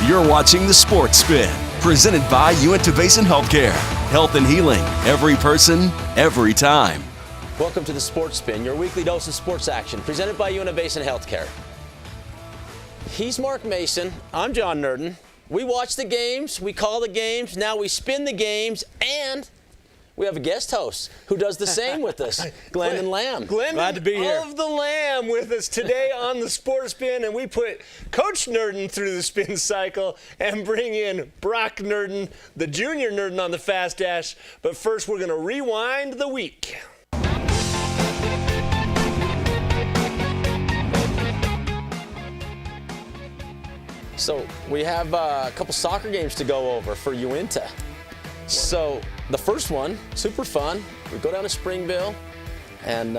You're watching The Sports Spin, presented by Uinta Basin Healthcare. Health and healing, every person, every time. Welcome to The Sports Spin, your weekly dose of sports action, presented by Uinta Basin Healthcare. He's Mark Mason. I'm John Nerdin. We watch the games, we call the games, now we spin the games, and we have a guest host who does the same with us, Glendon Lamb. Glad to be here. Of the Lamb with us today on the Sports Spin, and we put Coach Nerdin through the spin cycle and bring in Broc Nerdin, the junior Nerdin on the Fast Dash. But first, we're going to rewind the week. So we have a couple soccer games to go over for Uinta. So the first one, super fun. We go down to Springville, and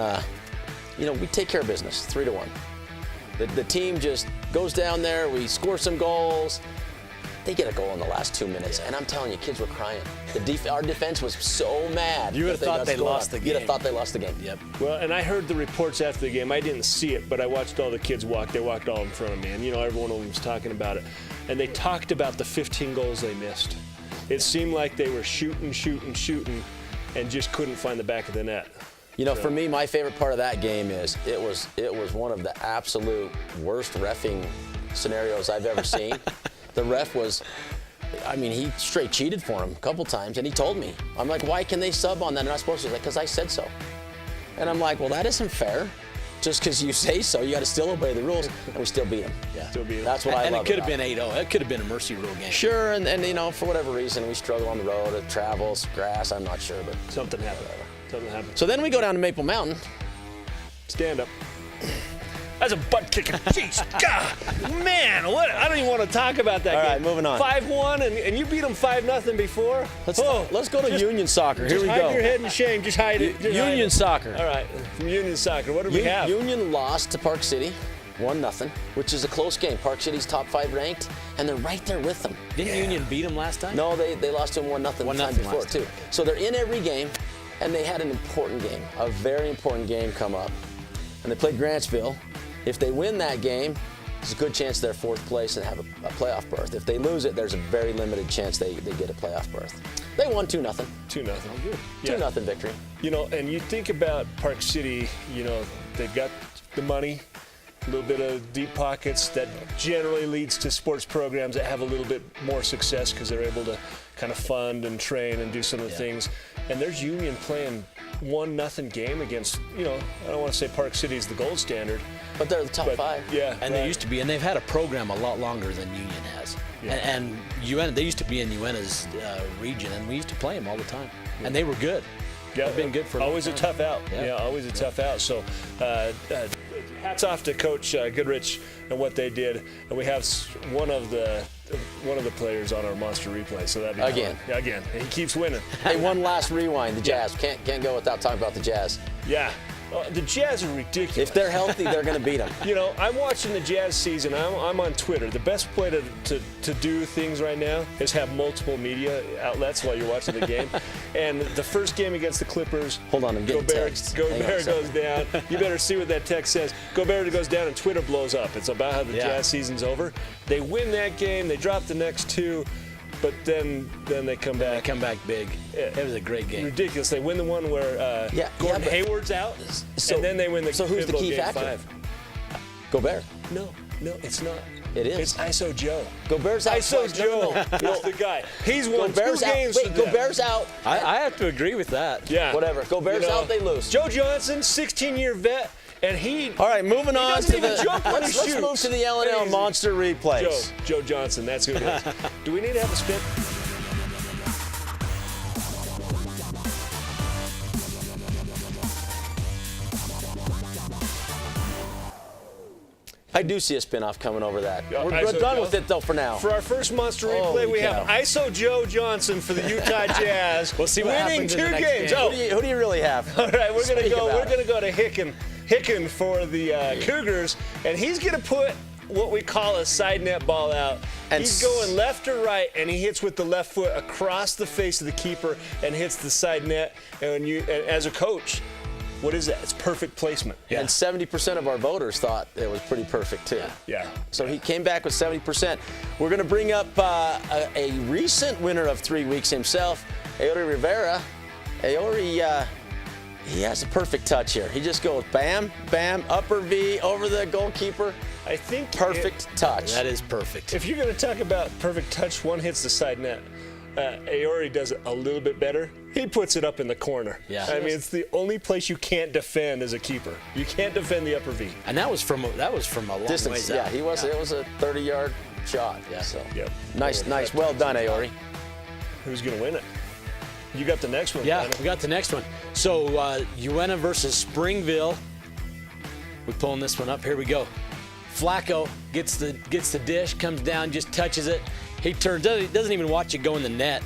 we take care of business, 3-1. The team just goes down there. We score some goals. They get a goal in the last 2 minutes, and I'm telling you, kids were crying. Our defense was so mad. You would have thought they lost the game. You'd have thought they lost the game. Yep. Well, and I heard the reports after the game. I didn't see it, but I watched all the kids walk. They walked all in front of me, and every one of them was talking about it. And they talked about the 15 goals they missed. It seemed like they were shooting, and just couldn't find the back of the net. For me, my favorite part of that game is it was one of the absolute worst reffing scenarios I've ever seen. The ref he straight cheated for him a couple times, and he told me. I'm like, why can they sub on that? They're not supposed to. He's like, because I said so. And I'm like, well, that isn't fair. Just because you say so, you got to still obey the rules, and we still beat them. Yeah. Still beat them. That's what I love. And it could have been 8-0. It could have been a mercy rule game. Sure, and for whatever reason, we struggle on the road. It travels, grass, I'm not sure, but Something happened. So then we go down to Maple Mountain. Stand up. That's a butt kicking. Jeez, God, man, what? I don't even want to talk about that game. game. All right, moving on. 5-1, and you beat them 5-0 before. Let's go to Union Soccer. Here we go. Hide your head in shame. Just hide it. Union Soccer. All right, from Union Soccer. What do we have? Union lost to Park City, 1-0, which is a close game. Park City's top 5 ranked, and they're right there with them. Didn't Union beat them last time? No, they lost to them 1-0 the time before too. So they're in every game, and they had an important game, a very important game come up, and they played Grantsville. If they win that game, there's a good chance they're 4th place and have a playoff berth. If they lose it, there's a very limited chance they get a playoff berth. They won 2-0. 2-0. Good. 2-0 victory. And you think about Park City, they've got the money, a little bit of deep pockets. That generally leads to sports programs that have a little bit more success because they're able to kind of fund and train and do some of the things. And there's Union playing 1-0 game against, I don't want to say Park City is the gold standard. But they're the top 5. Yeah. And they used to be, and they've had a program a lot longer than Union has. Yeah. And Uinta, they used to be in Uinta's region, and we used to play them all the time. Yeah. And they were good. Yeah, they've been good for a long always time. A tough out. Yeah, always a tough out. So hats off to Coach Goodrich and what they did. And we have one of the players on our monster replay. So that'd be again. Fun. Yeah, again. He keeps winning. Hey, one last rewind. The Jazz can't go without talking about the Jazz. Yeah. The Jazz are ridiculous. If they're healthy, they're going to beat them. I'm watching the Jazz season. I'm on Twitter. The best way to do things right now is have multiple media outlets while you're watching the game. And the first game against the Clippers. Hold on, I'm getting text. Gobert goes down. You better see what that text says. Gobert goes down and Twitter blows up. It's about how the Jazz season's over. They win that game. They drop the next 2. But then they come back. They come back big. It was a great game. Ridiculous. They win the one where Gordon Hayward's out, and then they win the who's the key game factor? 5. Gobert. No, it's not. It is. It's ISO Joe. Gobert's out. ISO Joe is the guy. He's won Gobert's 2 games. Wait, Gobert's out. I have to agree with that. Yeah. Whatever. Gobert's out, they lose. Joe Johnson, 16-year vet, and he. All right, moving on to let's move to the L&L monster replays. Joe Johnson, that's who it is. Do we need to have a spin? I do see a spinoff coming over that. We're ISO done Joe. with it, though, for now. For our first monster replay, we have ISO Joe Johnson for the Utah Jazz. We'll see what happens in the next games. game. Who do you really have? All right, we're gonna go to Hicken for the Cougars, and he's gonna put what we call a side net ball out. And he's going left or right, and he hits with the left foot across the face of the keeper and hits the side net. And as a coach, What is that? It's perfect placement. And 70% of our voters thought it was pretty perfect, too. Yeah. So he came back with 70%. We're going to bring up a recent winner of 3 weeks himself, Aori Rivera. Aori, he has a perfect touch here. He just goes bam, bam, upper V, over the goalkeeper. I think perfect touch. That is perfect. If you're going to talk about perfect touch, one hits the side net. Aori does it a little bit better. He puts it up in the corner. Yeah. I mean, it's the only place you can't defend as a keeper. You can't defend the upper V. And that was from a long Distance. ways Yeah, out. it was a 30-yard shot. Yeah. So Yep. nice. Well done, Aori. Who's going to win it? You got the next one. Yeah, Brandon. we got the next one. So Uena versus Springville. We're pulling this one up. Here we go. Flacco gets the dish, comes down, just touches it. He turns, doesn't even watch it go in the net.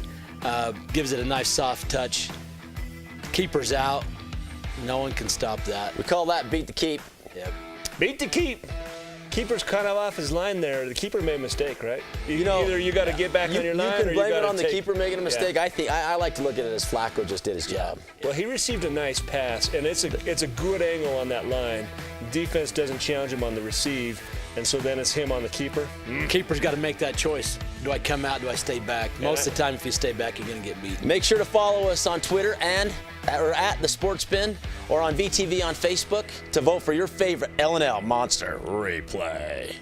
Gives it a nice soft touch. Keeper's out. No one can stop that. We call that beat the keep. Yep. Beat the keep. Keeper's kind of off his line there. The keeper made a mistake, right? Either you got to get back on your line, you can or blame you it got on the keeper making a mistake. Yeah. I like to look at it as Flacco just did his job. Well, he received a nice pass, and it's a good angle on that line. Defense doesn't challenge him on the receive, and so then it's him on the keeper. Keeper's got to make that choice. Do I come out? Do I stay back? Most of the time, if you stay back, you're going to get beat. Make sure to follow us on Twitter or at the Sports Spin, or on VTV on Facebook to vote for your favorite L&L Monster replay.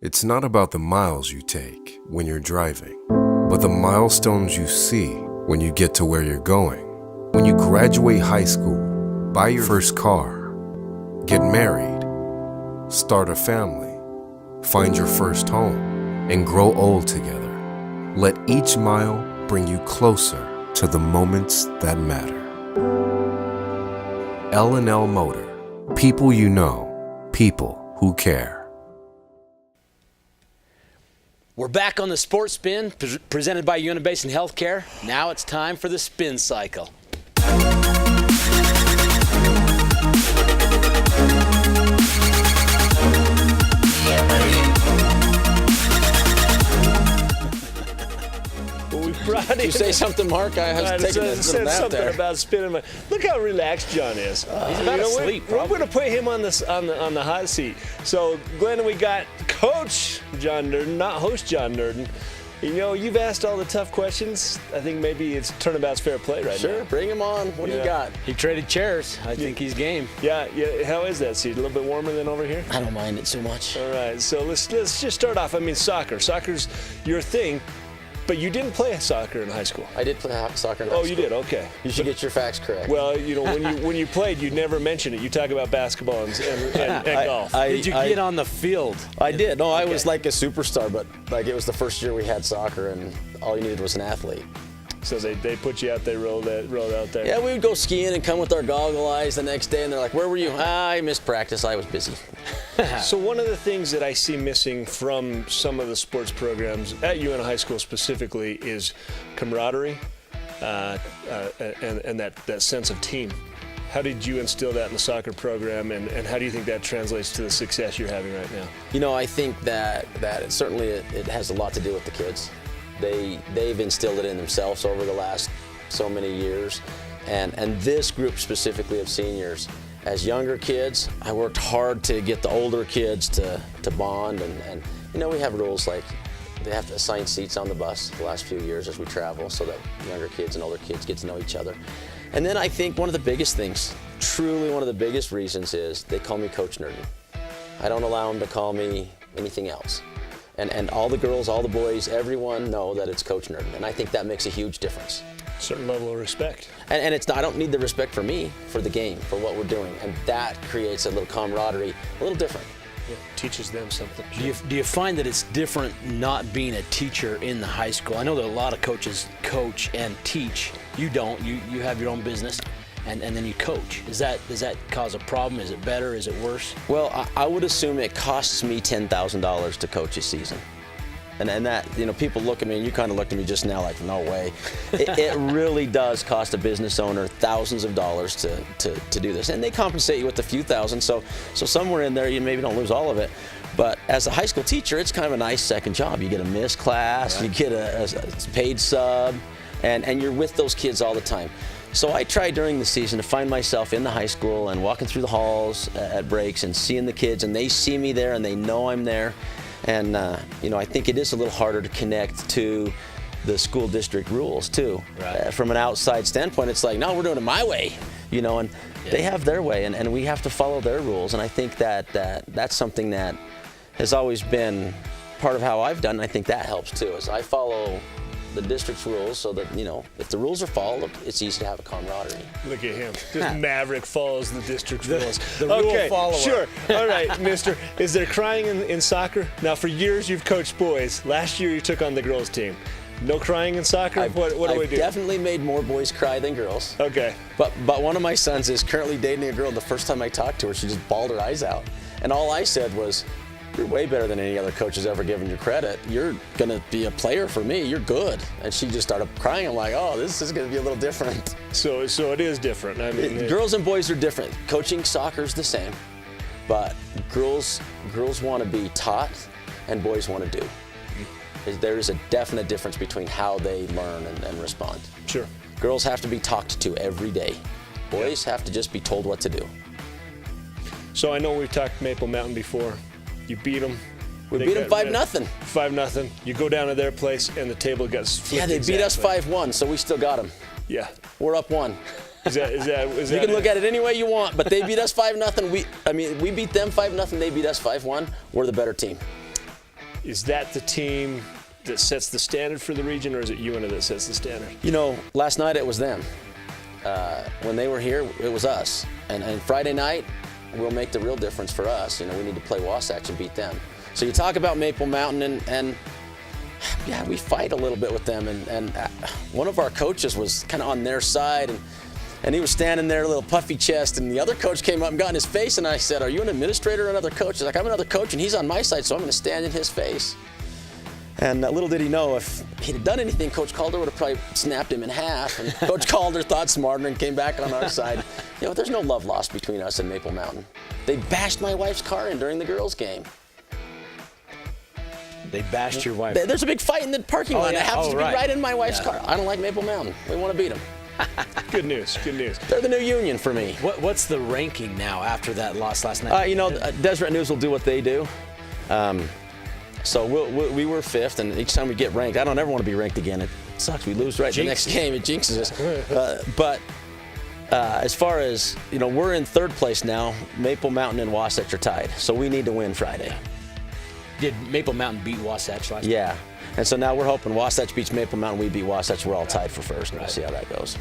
It's not about the miles you take when you're driving, but the milestones you see when you get to where you're going. When you graduate high school, buy your first car, get married, start a family, find your first home, and grow old together. Let each mile bring you closer to the moments that matter. L&L Motor. People you know, people who care. We're back on the Sports Spin, presented by Uena Basin Healthcare. Now it's time for the spin cycle. Did you say something, Mark? I was taking a little nap something there. about spinning. Look how relaxed John is. He's about to sleep, We're going to put him on the hot seat. So, Glenn, we got Coach John Nerdin, not host John Nerdin. You know, you've asked all the tough questions. I think maybe it's turnabout's fair play right now. Sure, bring him on. What do you got? He traded chairs. I think he's game. Yeah. How is that seat? A little bit warmer than over here? I don't mind it so much. All right, so let's just start off. I mean, soccer. Soccer's your thing. But you didn't play soccer in high school. I did play soccer in high school. Oh, you did? Okay. You should get your facts correct. Well, you know, when you played, you never mentioned it. You talk about basketball and golf. Did you get on the field? I did. No, I was like a superstar, but like it was the first year we had soccer, and all you needed was an athlete. So they put you out there, rolled out there. Yeah, we would go skiing and come with our goggle eyes the next day, and they're like, "Where were you?" I missed practice. I was busy. So one of the things that I see missing from some of the sports programs at Uena High School specifically is camaraderie and that sense of team. How did you instill that in the soccer program, and how do you think that translates to the success you're having right now? You know, I think that it has a lot to do with the kids. They've instilled it in themselves over the last so many years, and this group specifically of seniors. As younger kids, I worked hard to get the older kids to bond, and you know, we have rules like they have to assign seats on the bus the last few years as we travel so that younger kids and older kids get to know each other. And then I think one of the biggest things, truly one of the biggest reasons, is they call me Coach Nerdin. I don't allow them to call me anything else. And all the girls, all the boys, everyone know that it's Coach Nerdin, and I think that makes a huge difference. Certain level of respect. And I don't need the respect for me, for the game, for what we're doing, and that creates a little camaraderie, a little different. Yeah, teaches them something. Do you find that it's different not being a teacher in the high school? I know that a lot of coaches coach and teach. You don't. You have your own business, and then you coach. Does that cause a problem? Is it better? Is it worse? Well, I would assume it costs me $10,000 to coach a season. And that, you know, people look at me, and you kind of looked at me just now like, no way. It really does cost a business owner thousands of dollars to do this. And they compensate you with a few thousand, so somewhere in there you maybe don't lose all of it. But as a high school teacher, it's kind of a nice second job. You get a missed class, you get a paid sub, and you're with those kids all the time. So I try during the season to find myself in the high school and walking through the halls at breaks and seeing the kids, and they see me there and they know I'm there. And I think it is a little harder to connect to the school district rules too. Right. From an outside standpoint, it's like, no, we're doing it my way, and they have their way, and we have to follow their rules. And I think that's something that has always been part of how I've done. And I think that helps too, is I follow the district's rules so that, if the rules are followed, it's easy to have a camaraderie. Look at him. This maverick follows the district's rules. The rule follower. Sure. All right, mister. Is there crying in soccer? Now, for years you've coached boys. Last year you took on the girls' team. No crying in soccer? What do we do? I've definitely made more boys cry than girls. Okay. But one of my sons is currently dating a girl. The first time I talked to her, she just bawled her eyes out. And all I said was, you're way better than any other coach has ever given you credit. You're going to be a player for me. You're good. And she just started crying. I'm like, oh, this is going to be a little different. So it is different. I mean, girls and boys are different. Coaching soccer's the same, but girls want to be taught and boys want to do. There is a definite difference between how they learn and respond. Sure. Girls have to be talked to every day. Boys have to just be told what to do. So I know we've talked Maple Mountain before. You beat them. We beat them 5-0. 5-0. You go down to their place and the table gets flipped. Yeah, they beat us 5-1, so we still got them. Yeah. We're up 1. Is that you can look at it any way you want, but they beat us 5-0. We beat them 5-0. They beat us 5-1. We're the better team. Is that the team that sets the standard for the region, or is it UNA that sets the standard? Last night it was them. When they were here, it was us. And Friday night will make the real difference for us. We need to play Wasatch and beat them. So you talk about Maple Mountain, and yeah, we fight a little bit with them. And one of our coaches was kind of on their side, and he was standing there, a little puffy chest, and the other coach came up and got in his face, and I said, are you an administrator or another coach? He's like, I'm another coach, and he's on my side, so I'm going to stand in his face. And little did he know, if he'd have done anything, Coach Calder would have probably snapped him in half. And Coach Calder thought smarter and came back on our side. There's no love lost between us and Maple Mountain. They bashed my wife's car in during the girls' game. They bashed your wife? There's a big fight in the parking lot. Yeah. It happens to be right in my wife's car. I don't like Maple Mountain. We want to beat them. Good news. Good news. They're the new Union for me. What's the ranking now after that loss last night? Deseret News will do what they do. So we were 5th, and each time we get ranked, I don't ever want to be ranked again. It sucks. We lose the next game. It jinxes us. But as far as, we're in 3rd place now. Maple Mountain and Wasatch are tied. So we need to win Friday. Did Maple Mountain beat Wasatch last night? Yeah. And so now we're hoping Wasatch beats Maple Mountain. We beat Wasatch. We're all tied for 1st. And we'll see how that goes.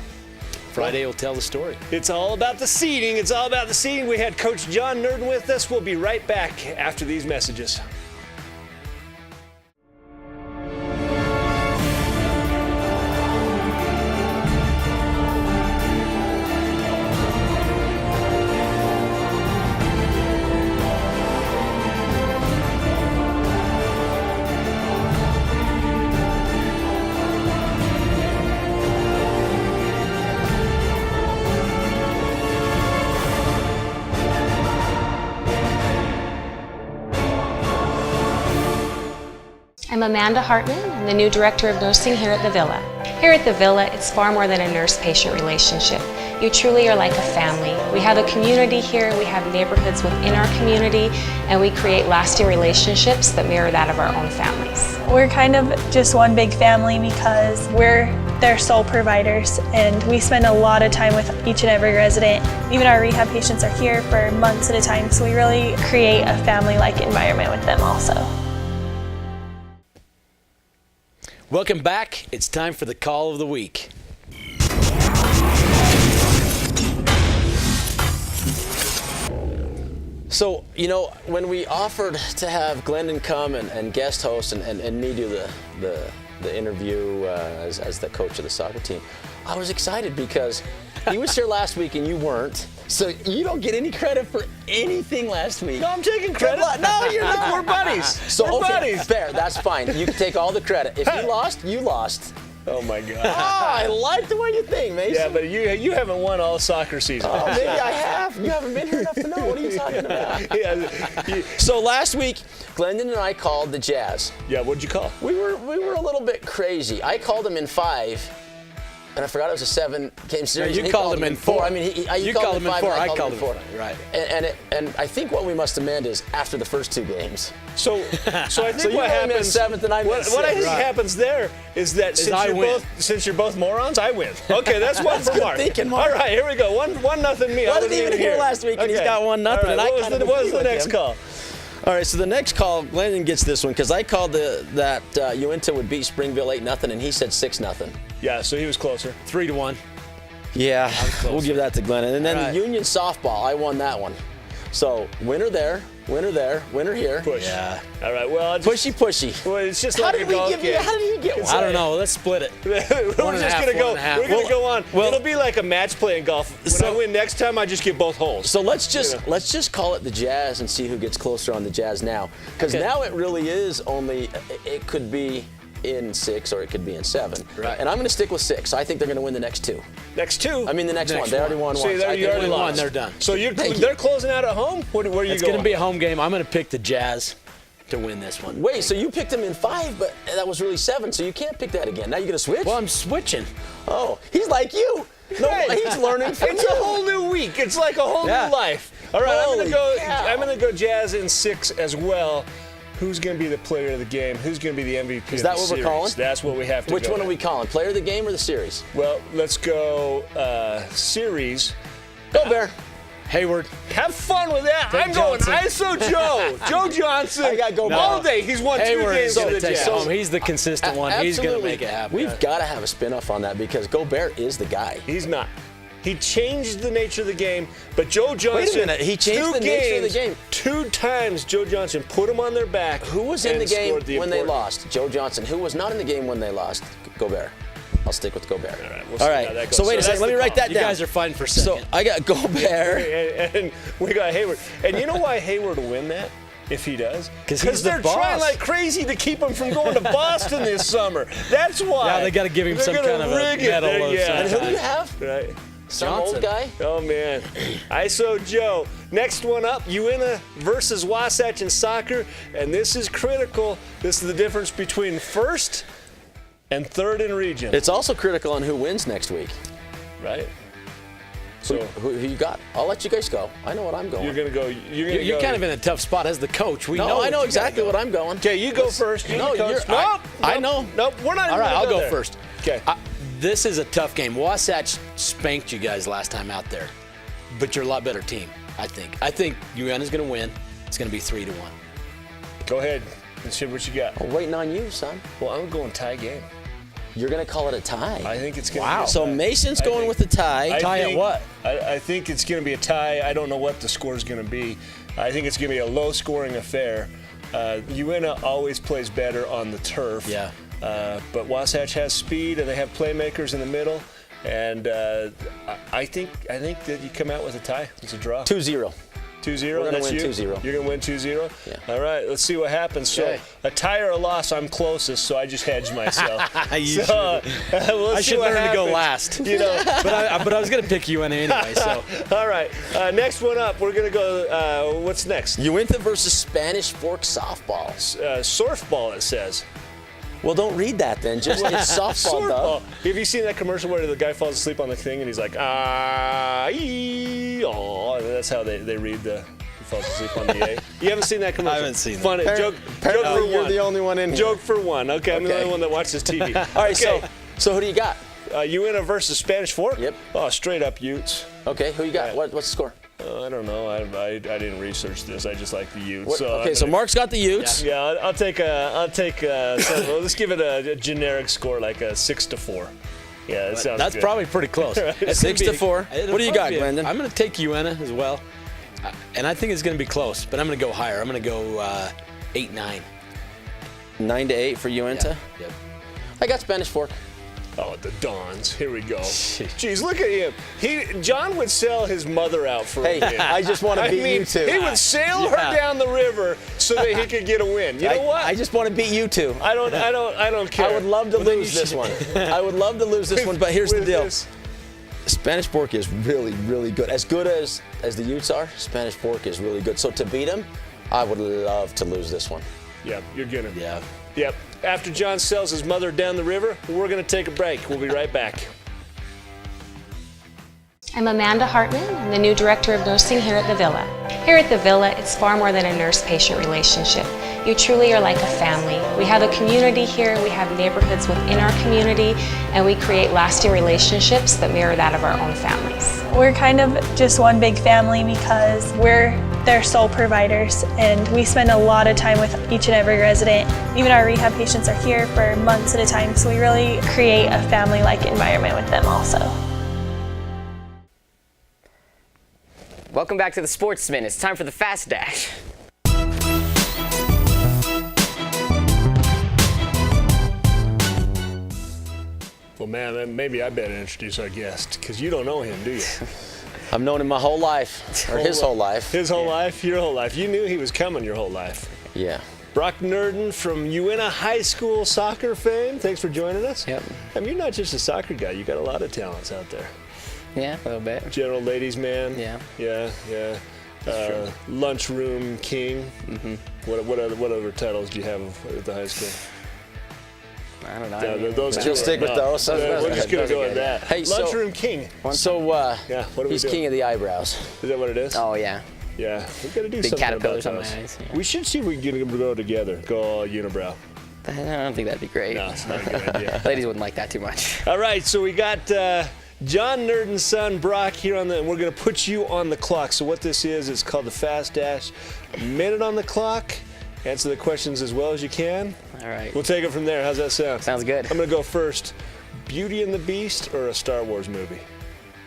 Friday will tell the story. It's all about the seeding. It's all about the seeding. We had Coach John Nerdin with us. We'll be right back after these messages. I'm Amanda Hartman. I'm the new Director of Nursing here at the Villa. Here at the Villa, it's far more than a nurse-patient relationship. You truly are like a family. We have a community here, we have neighborhoods within our community, and we create lasting relationships that mirror that of our own families. We're kind of just one big family because we're their sole providers, and we spend a lot of time with each and every resident. Even our rehab patients are here for months at a time, so we really create a family-like environment with them also. Welcome back. It's time for the call of the week. So, when we offered to have Glendon come and guest host and me do the interview as the coach of the soccer team, I was excited because he was here last week and you weren't. So you don't get any credit for anything last week. No, I'm taking credit. No, you're not. We're buddies. So, We're buddies. Fair. That's fine. You can take all the credit. If you lost, you lost. Oh my God. I like the way you think, Mason. Yeah, but you haven't won all soccer season. Oh, maybe I have. You haven't been here enough to know. What are you talking about? So last week, Glendon and I called the Jazz. Yeah, what'd you call? We were a little bit crazy. I called them in 5, and I forgot it was a 7-game series. you and he called him in 4. I mean, you called him in 4. I called him in 4. Right. And I think what we must amend is after the first 2 games. So I think So you what only happens. missed 7th and I missed What I 6th. think happens there is that since you're both morons, I win. Okay, that's one for Mark. thinking, Mark. All right, here we go. 1-0 me. I wasn't even here last week, and he's got 1-0, All right, and I what kind of was the agree with next him. call? All right, so the next call, Glendon gets this one because I called that Uinta would beat Springville 8-0, and he said 6-0. Yeah, so he was closer. 3-1. Yeah, we'll give that to Glendon. And then All right. the Union softball, I won that one. So winner there, winner here. Push. Yeah. All right. Well, Pushy. Well, it's just How like did a golf game. How did he get one? I don't know. Let's split it. We're One and a just half, gonna go. one and a half. We're gonna go on. well- It'll be like a match play in golf. When I win next time, I just get both holes. So let's just call it the Jazz and see who gets closer on the Jazz now. Because now it really is only, it could be in 6 or it could be in 7. Right. And I'm going to stick with 6. I think they're going to win the next 2. Next 2. I mean the next one. They already won See, one. there I you think already they won lost. They're done. So Thank you. they're closing out at home. Where are you It's going? going to be a home game. I'm going to pick the Jazz to win this one. Wait, so you picked him in 5, but that was really 7, so you can't pick that again. Now you're going to switch? Well, I'm switching. Oh, he's like you. No, Hey, he's learning from It's you. a whole new week. It's like a whole Yeah. new life. All right, Holy cow. I'm gonna go Jazz in 6 as well. Who's going to be the player of the game? Who's going to be the MVP Is of that the what we're series? calling? That's what we have to Which go one are we with. calling? Player of the game or the series? Well, let's go series. Go Bear. Hayward. Have fun with that. Take I'm going Johnson. ISO Joe. Joe Johnson. I gotta go all Bear. day. He's won 2 Hayward games is with going the to take Jazz. it home. He's the consistent one. He's going to Absolutely. make it happen. We've got to have a spin-off on that because Gobert is the guy. He's not. He changed the nature of the game, but Joe Johnson. minute, he changed 2 the nature of the game. 2 times Joe Johnson put him on their back. Who was in and the game scored the when they important- lost? Joe Johnson. Who was not in the game when they lost? Gobert. I'll stick with Gobert. All right, we'll see All how right. that goes. So wait a that's second. Let me the write call. that You down. guys are fighting for So second. I got Gobert. And we got Hayward. And you know why Hayward will win that? If he does? 'Cause he's the they're boss. trying like crazy to keep him from going to Boston this summer. That's why. Yeah, they gotta give him They're some gonna kind of a rig it. medal There- of yeah. some And who do you kind. have? Right. Some Johnson. old guy? Oh, man. ISO Joe. Next one up, Uinta versus Wasatch in soccer. And this is critical. This is the difference between first and third in region. It's also critical on who wins next week. Right? So So who you got? I'll let you guys go. I know what I'm going. you're going to go. You're kind of in a tough spot as the coach. We know No, I what know you exactly gotta what I'm going. Okay, you go first. You're No, the coach. you're- Nope. I know. Nope, we're not All right, even I'll gonna go there. first. Okay. This is a tough game. Wasatch spanked you guys last time out there, but you're a lot better team, I think. I think Uinta's going to win. It's going to be 3-1. Go ahead. Let's see what you got. I'm waiting on you, son. Well, I'm going tie game. You're going to call it a tie. I think it's going to be a So tie. Mason's I going think- with the tie. I Tie at think- what? I think it's going to be a tie. I don't know what the score is going to be. I think it's going to be a low-scoring affair. Uinta always plays better on the turf. Yeah. But Wasatch has speed, and they have playmakers in the middle. And I think that you come out with a tie. It's a draw. 2-0. 2-0. We're gonna That's win you? 2-0. You're going to win 2-0? Yeah. All right, let's see what happens. So Okay. a tie or a loss, I'm closest, so I just hedged myself. You so, we'll I see should what learn to go happens. last. You know, but I was going to pick Uinta anyway, so. all right. Next one up, we're going to go, what's next? Uinta versus Spanish Fork softball. Surfball, it says. Well, don't read that then. Just it's softball, though. Have you seen that commercial where the guy falls asleep on the thing and he's like, oh, that's how they read he falls asleep on the A. You haven't seen that commercial? I haven't seen that. Funny. Joke for You're one. the only one in here. Joke for one. Okay, I'm the Okay. only one that watches TV. All right, okay. so who do you got? Uinta versus Spanish Fork? Yep. Oh, straight up Utes. Okay, who you got? Yeah. What's the score? I don't know. I didn't research this. I just like the Utes. So Mark's got the Utes. Yeah, I'll take well, let's give it a generic score, like a 6-4. Yeah, that sounds That's good. probably pretty close. It's 6-4. it'll What do you got, probably be Glendon? I'm going to take Uinta as well. And I think it's going to be close, but I'm going to go higher. I'm going to go 8-9. 9-8 for Uinta. Yep. I got Spanish Fork. Oh, the Dons. Here we go. Jeez, look at him. John would sell his mother out for Hey, a win. I just want to beat you two. He would sail her down the river so that he could get a win. You know what? I just want to beat you two. I don't care. I would love to lose this one. I would love to lose this one, but here's the With deal. this- Spanish Fork is really, really good. As good as the Utes are, Spanish Fork is really good. So to beat them, I would love to lose this one. Yeah, you're gonna. Yeah. Yep. After John sells his mother down the river, we're gonna take a break. We'll be right back. I'm Amanda Hartman. I'm the new Director of Nursing here at the Villa. Here at the Villa, it's far more than a nurse-patient relationship. You truly are like a family. We have a community here, we have neighborhoods within our community, and we create lasting relationships that mirror that of our own families. We're kind of just one big family because we're their sole providers, and we spend a lot of time with each and every resident. Even our rehab patients are here for months at a time, so we really create a family-like environment with them also. Welcome back to the Sportsman. It's time for the Fast Dash. Well, man, maybe I better introduce our guest, because you don't know him, do you? I've known him my whole life, or his whole life. His whole life, your whole life. You knew he was coming your whole life. Yeah. Broc Nerdin from Uinta High School soccer fame. Thanks for joining us. Yep. I mean, you're not just a soccer guy. You got a lot of talents out there. Yeah, a little bit. General ladies man. Yeah. Yeah. Lunchroom king. Mm-hmm. What other titles do you have at the high school? I don't know. Yeah, those two. Just stick with those. We're just gonna go with that. Hey, so- Lunchroom king. So, Yeah. What do we he's do? king of the eyebrows. Is that what it is? Oh, yeah. Yeah. We gotta do Big something caterpillars about on my those. eyes, yeah. We should see if we can get them to go together. Go all unibrow. I don't think that'd be great. No, it's not a good idea. Ladies wouldn't like that too much. All right, so we got John Nerdin's son, Broc, here and we're going to put you on the clock. So what this is, it's called the Fast Dash. A minute on the clock. Answer the questions as well as you can. All right. We'll take it from there. How's that sound? Sounds good. I'm going to go first. Beauty and the Beast or a Star Wars movie?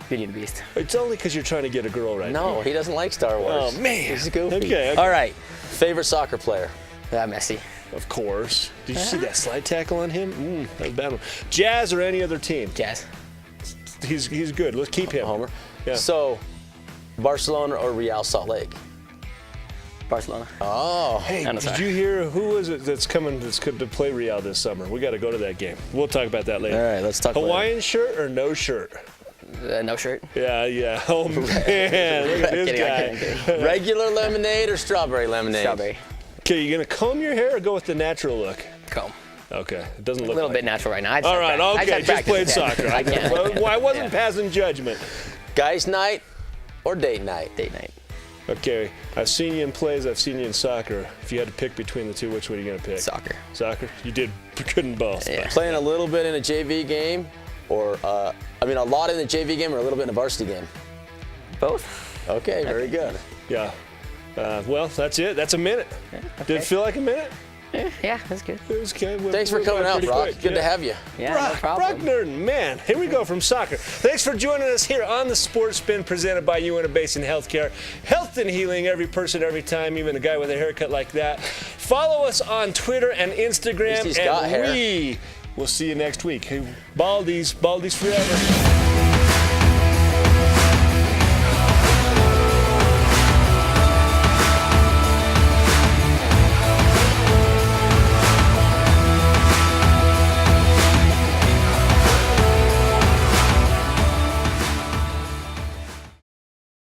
Beauty and the Beast. It's only because you're trying to get a girl right now. No, he doesn't like Star Wars. Oh, man. He's goofy. Okay. All right. Favorite soccer player? Messi. Of course. Did you see that slide tackle on him? That was a bad one. Jazz or any other team? Jazz. He's good. Let's keep him. Homer. Yeah. So, Barcelona or Real Salt Lake? Barcelona. Oh. Hey, I'm did sorry. you hear who is it that's coming to play Real this summer? We got to go to that game. We'll talk about that later. All right, let's talk Hawaiian shirt or no shirt? No shirt. Yeah. Oh, man. Look at this Kidding, I'm guy. kidding. Regular lemonade or strawberry lemonade? Strawberry. Okay, you going to comb your hair or go with the natural look? Comb. Okay. It doesn't A look little like bit natural right now. I just All had right, prac- I okay. had Just played practice. soccer. I can't. Well, I wasn't Yeah. passing judgment. Guys' night or date night? Date night. Okay, I've seen you in plays, I've seen you in soccer. If you had to pick between the two, which one are you going to pick? Soccer. Soccer? You did good in both. Yeah. Playing a little bit in a JV game or, a lot in the JV game or a little bit in a varsity game? Both. Okay, very good. Yeah. Well, that's it. That's a minute. Did it feel like a minute? Yeah, that's good. It was okay. Thanks for coming out, Broc. Good to have you. Yeah, no Broc problem. Nerdin, man, here we go from soccer. Thanks for joining us here on the Sports Spin presented by Uinta Basin Healthcare. Health and healing, every person, every time, even a guy with a haircut like that. Follow us on Twitter and Instagram, At least he's got and hair. we will see you next week. Hey, Baldies forever.